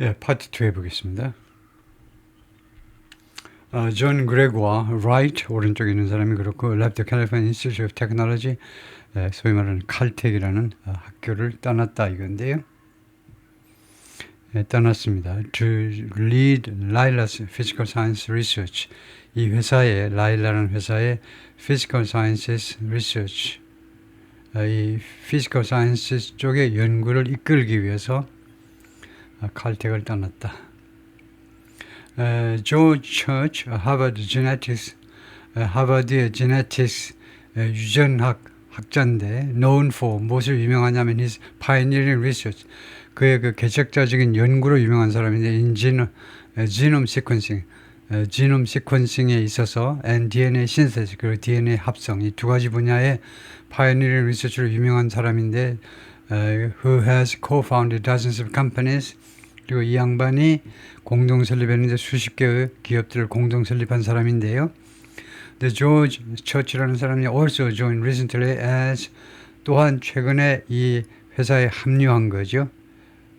예, 파트 2 해보겠습니다. 존 그레고와 라이트 오른쪽에 있는 사람이 그렇고 랩터 캘리포니아 인스티튜트 오브 테크놀로지 소위 말하는 칼텍이라는 학교를 떠났다 이건데요. 떠났습니다. To lead Lila's Physical Science Research. 이 회사의 라일라라는 회사의 Physical Sciences Research 이 Physical Sciences 쪽의 연구를 이끌기 위해서 칼텍을 떠났다. 조지 처치, 하버드 제네틱스, 하버드의 제네틱스 유전학 학자인데 known for 무엇을 유명하냐면 his pioneering research 그의 그 개척자적인 연구로 유명한 사람인데 in genome sequencing 지놈 시퀀싱에 있어서 and DNA synthesis 그리고 DNA 합성 이 두 가지 분야의 pioneering research로 유명한 사람인데 who has co-founded dozens of companies 그리고 이 양반이 공동 설립했는데 수십 개의 기업들을 공동 설립한 사람인데요. The George Church라는 사람이 also joined recently as 또한 최근에 이 회사에 합류한 거죠.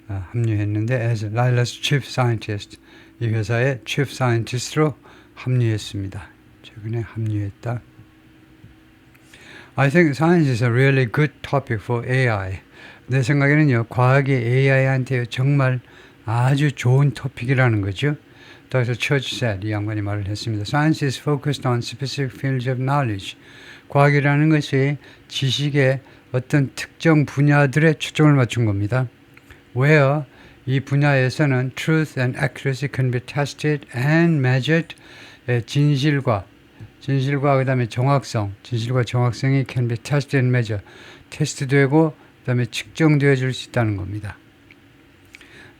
합류했는데 as Lila's Chief Scientist 이 회사의 Chief Scientist로 합류했습니다. 최근에 합류했다. I think science is a really good topic for AI. 내 생각에는요, 과학이 AI한테 정말 아주 좋은 토픽이라는 거죠. 그래서 Church said, 이 양반이 말을 했습니다. Science is focused on specific fields of knowledge. 과학이라는 것이 지식의 어떤 특정 분야들에 초점을 맞춘 겁니다. Where 이 분야에서는 truth and accuracy can be tested and measured. 진실과 그다음에 진실과 정확성이 can be tested and measured. 테스트되고 그다음에 측정되어질 수 있다는 겁니다.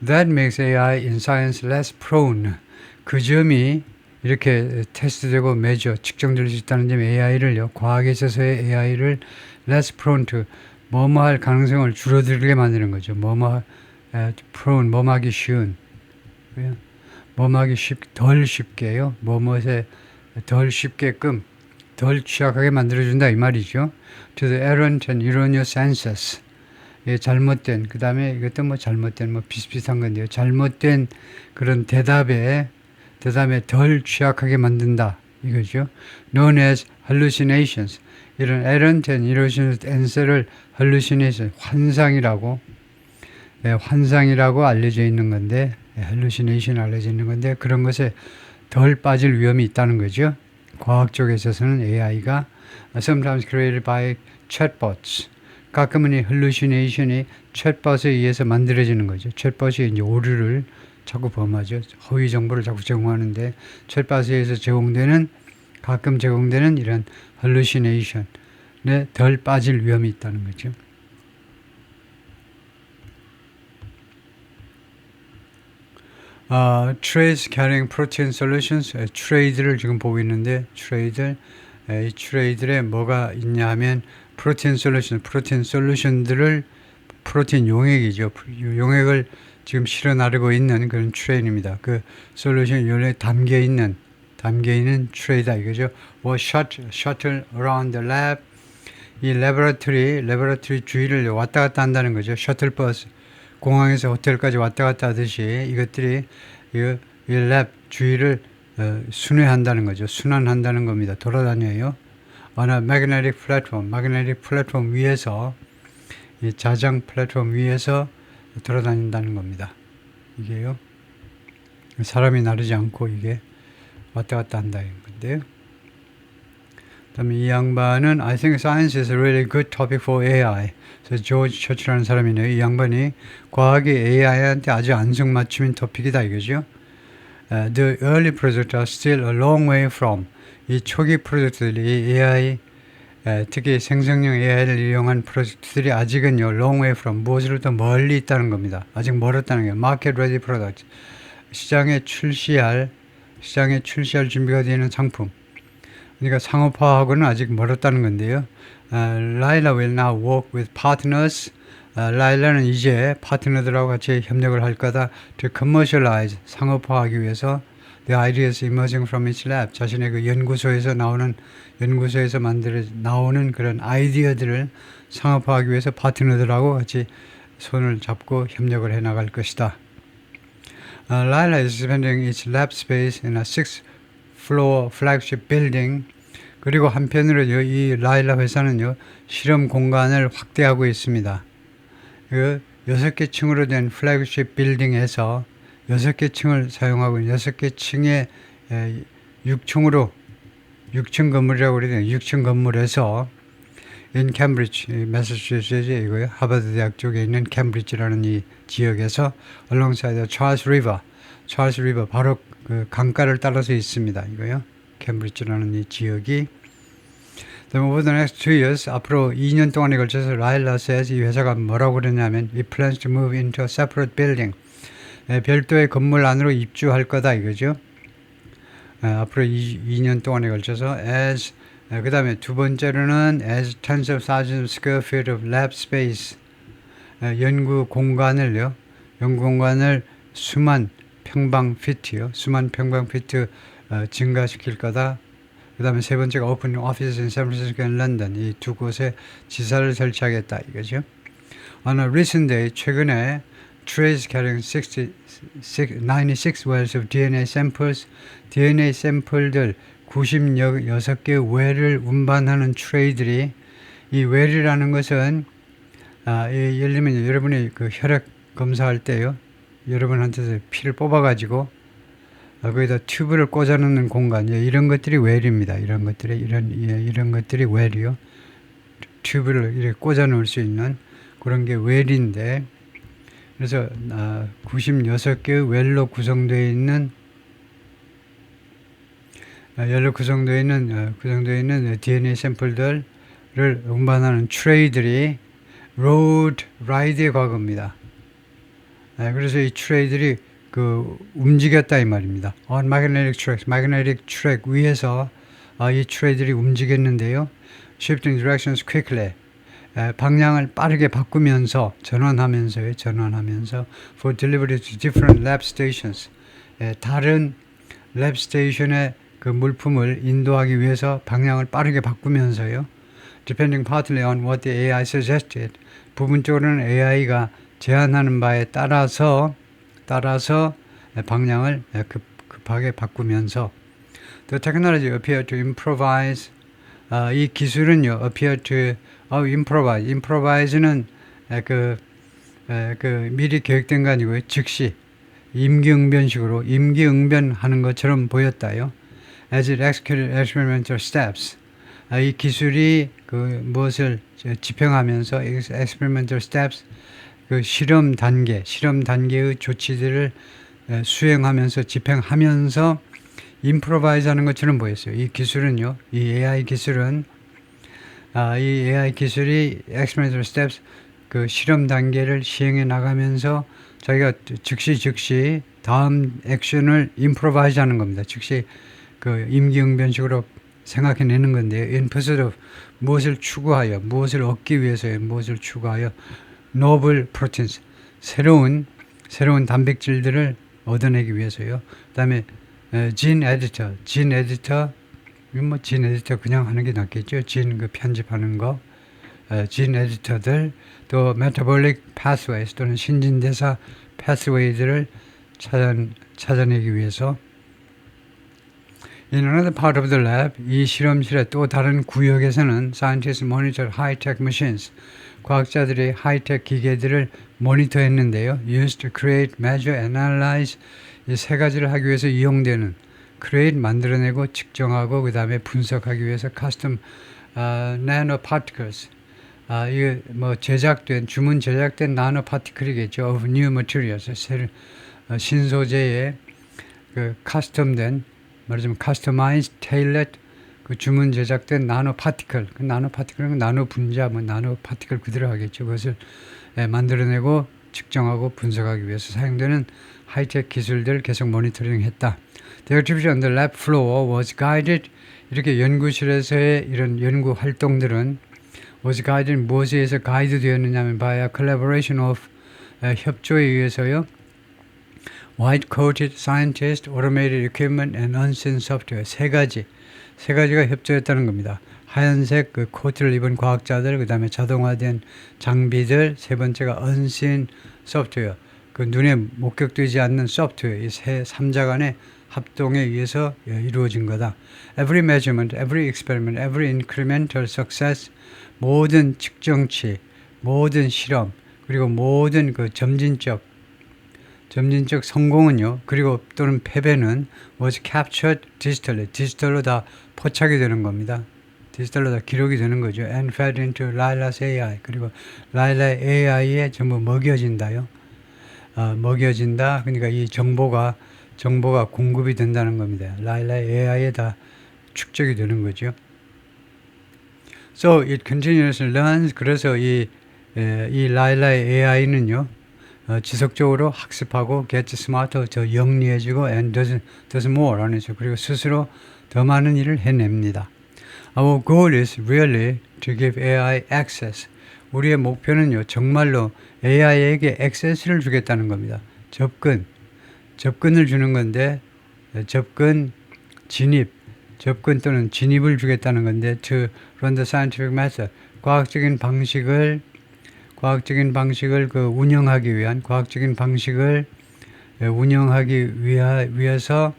That makes AI in science less prone. 그 점이 이렇게 테스트되고 measure, 측정될 수 있다는 점이 AI를요, 과학에 있어서의 AI를 less prone to 뭐뭐할 가능성을 줄어들게 만드는 거죠. prone, 뭐뭐하기 쉬운. 덜 쉽게요. 뭐뭐에 덜 쉽게끔, 덜 취약하게 만들어준다 이 말이죠. To the errant and erroneous answers. 잘못된, 그 다음에 이것도 잘못된, 비슷비슷한 건데요. 잘못된 그런 대답에 덜 취약하게 만든다. 이거죠. Known as hallucinations. 이런 errant and erroneous answer를 hallucination, 환상이라고 알려져 있는 건데, hallucination 알려져 있는 건데, 그런 것에 덜 빠질 위험이 있다는 거죠. 과학 쪽에 있어서는 AI가 sometimes created by chatbots. 가끔은 이 hallucination이 챗봇에 의해서 만들어지는 거죠. 챗봇이 이제 오류를 자꾸 범하죠. 허위 정보를 자꾸 제공하는데 챗봇에 의해서 가끔 제공되는 이런 hallucination에 덜 빠질 위험이 있다는 거죠. Trades carrying protein solutions, 트레이드를 지금 보고 있는데 이 트레이드에 뭐가 있냐 하면 프로틴 솔루션들을 프로틴 용액이죠. 용액을 지금 실어 나르고 있는 그런 트레이드입니다. 그 솔루션 용액에 담겨 있는 트레이다 이거죠. shuttle around the lab. 이 레버러터리 주위를 왔다 갔다 한다는 거죠. 셔틀버스 공항에서 호텔까지 왔다 갔다 하듯이 이것들이 이 랩 주위를 순회한다는 거죠. 순환한다는 겁니다. 돌아다녀요. 어느 magnetic 플랫폼 위에서 이 자장 플랫폼 위에서 돌아다닌다는 겁니다. 이게요. 사람이 나르지 않고 이게 왔다 갔다 한다는 건데요. 그다음에 이 양반은 I think science is a really good topic for AI. 그래서 조지 처치라는 사람이네요. 이 양반이 과학이 AI한테 아주 안성맞춤인 토픽이다 이거죠. The early projects are still a long way from. 이 초기 프로젝트들이 AI, 특히 생성형 AI를 이용한 프로젝트들이 아직은요, long way from, 무엇으로부터 멀리 있다는 겁니다. 아직 멀었다는 거예요. Market ready product. 시장에 출시할 준비가 되어 있는 상품. 그러니까 상업화하고는 아직 멀었다는 건데요. Lila will now work with partners. 라일라는 이제 파트너들하고 같이 협력을 할 거다. To commercialize, 상업화하기 위해서 the ideas emerging from its lab. 자신의 그 연구소에서 나오는 그런 아이디어들을 상업화하기 위해서 파트너들하고 같이 손을 잡고 협력을 해 나갈 것이다. Lila is expanding its lab space in a 6th-floor flagship building. 그리고 한편으로 이 라일라 회사는요, 실험 공간을 확대하고 있습니다. 그 6개 층으로 된 플래그십 빌딩에서 6개 층을 사용하고 6개 층의 6층 건물이라고 그러죠. 6층 건물에서 in Cambridge, 매사추세츠 이거요. 하버드 대학 쪽에 있는 캠브리지라는 이 지역에서 alongside Charles River 바로 그 강가를 따라서 있습니다. 이거요. 캠브리지라는 이 지역이. Over the next 2 years, 앞으로 2년 동안에 걸쳐서 라일라 says 이 회사가 뭐라고 그러냐면 it plans to move into a separate building. 별도의 건물 안으로 입주할 거다 이거죠. 앞으로 2년 동안에 걸쳐서 as 그 다음에 두 번째로는 as tens of thousands of square feet of lab space 연구 공간을 수만 평방 피트요. 수만 평방 피트 증가시킬 거다. 그 다음에 세 번째가 open offices in San Francisco and London. 이 두 곳에 지사를 설치하겠다 이거죠. On a recent day, 최근에 trays carrying 96 wells of DNA samples, DNA 샘플들 96개 웰을 운반하는 트레이들이 이 웰이라는 것은 예를 들면 여러분이 그 혈액 검사할 때요. 여러분한테서 피를 뽑아가지고 거기다 튜브를 꽂아놓는 공간, 이런 것들이 웰입니다. 이런 것들이 웰이요. 튜브를 이렇게 꽂아놓을 수 있는 그런 게 웰인데, 그래서 96개의 웰로 구성되어 있는 DNA 샘플들을 운반하는 트레이들이 로드 라이드의 과거입니다. 그래서 이 트레이들이 움직였다 이 말입니다. On magnetic track 위에서 이 트레이들이 움직였는데요. Shifting directions quickly. 방향을 빠르게 바꾸면서 전환하면서 for delivery to different lab stations. 다른 랩 스테이션의 그 물품을 인도하기 위해서 방향을 빠르게 바꾸면서요. Depending partly on what the AI suggested. 부분적으로는 AI가 제안하는 바에 따라서 방향을 급하게 바꾸면서 The technology appeared to improvise. 이 기술은요, appeared to improvise. improvise는 미리 계획된 거 아니고요. 즉시 임기응변식으로 임기응변하는 것처럼 보였다요. As it executed experimental steps. 이 기술이 무엇을 집행하면서 experimental steps 실험 단계의 조치들을 수행하면서 집행하면서 임프로바이즈 하는 것처럼 보였어요. 이 기술은요, 이 AI 기술이 experimental steps 실험 단계를 시행해 나가면서 자기가 즉시 다음 액션을 임프로바이즈 하는 겁니다. 즉시 임기응변식으로 생각해내는 건데요. In pursuit of 무엇을 얻기 위해서요. 무엇을 추구하여 novel proteins, 새로운 단백질들을 얻어내기 위해서요. 그 다음에 gene editor 그냥 하는 게 낫겠죠. gene 편집하는 거, gene editor들, 또 metabolic pathways 또는 신진대사 pathway들을 찾아내기 위해서. In another part of the lab, 이 실험실의 또 다른 구역에서는 scientists monitor high-tech machines, 과학자들이 하이텍 기계들을 모니터했는데요. Used to create, measure, analyze 이 세 가지를 하기 위해서 이용되는 create 만들어내고 측정하고 그 다음에 분석하기 위해서 custom nanoparticles 이게 주문 제작된 나노파티클이겠죠. of new materials 신소재의 custom된 말하자면 customized, tailored 주문 제작된 나노파티클, 나노파티클은 나노 분자, 나노파티클 그대로 하겠죠. 그것을 만들어내고 측정하고 분석하기 위해서 사용되는 하이텍 기술들 계속 모니터링 했다. The activity on the lab floor was guided. 이렇게 연구실에서의 이런 연구 활동들은 was guided 무엇에 의해서 가이드 되었느냐면 by a collaboration of 협조에 의해서요. White coated scientists, automated equipment and unseen software 세 가지가 협조했다는 겁니다. 하얀색 코트를 입은 과학자들, 그 다음에 자동화된 장비들, 세 번째가 unseen software, 그 눈에 목격되지 않는 소프트웨어, 이 세 3자 간의 합동에 의해서 이루어진 거다. Every measurement, every experiment, every incremental success, 모든 측정치, 모든 실험, 그리고 모든 그 점진적 성공은요, 그리고 또는 패배는 was captured digitally, 디지털로 다 포착이 되는 겁니다. 디지털로 다 기록이 되는 거죠. And fed into Lila's AI, 그리고 라일라 AI에 전부 먹여진다요. 먹여진다. 그러니까 이 정보가 공급이 된다는 겁니다. 라일라 AI에 다 축적이 되는 거죠. So it continuously learns. 그래서 이 라일라 AI는요, 지속적으로 학습하고 gets smarter, 더 영리해지고 and does more, 그리고 스스로 더 많은 일을 해냅니다. Our goal is really to give AI access. 우리의 목표는요, 정말로 AI에게 액세스를 주겠다는 겁니다. 접근을 주는 건데, 접근 또는 진입을 주겠다는 건데, to run the scientific method, 과학적인 방식을 운영하기 위해서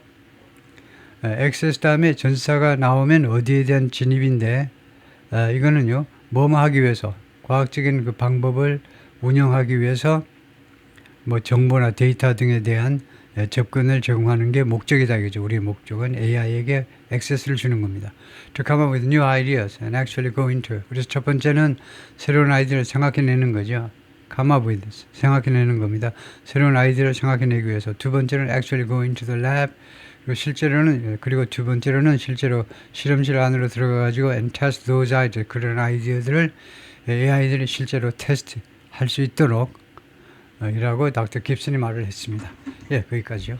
액세스 다음에 전치사가 나오면 어디에 대한 진입인데, 이거는요, 뭐뭐 하기 위해서, 과학적인 그 방법을 운영하기 위해서 뭐 정보나 데이터 등에 대한 접근을 제공하는 게 목적이다. 이거죠. 우리의 목적은 AI에게 액세스를 주는 겁니다. To come up with new ideas and actually go into. 그래서 첫 번째는 새로운 아이디어를 생각해내는 거죠. come up with, 생각해내는 겁니다. 새로운 아이디어를 생각해내기 위해서. 두 번째는 actually go into the lab. 그리고 두 번째로는 실제로 실험실 안으로 들어가가지고 and test those ideas, 그런 아이디어들을 AI들이 실제로 테스트 할 수 있도록 이라고 닥터 깁슨이 말을 했습니다. 예, 거기까지요.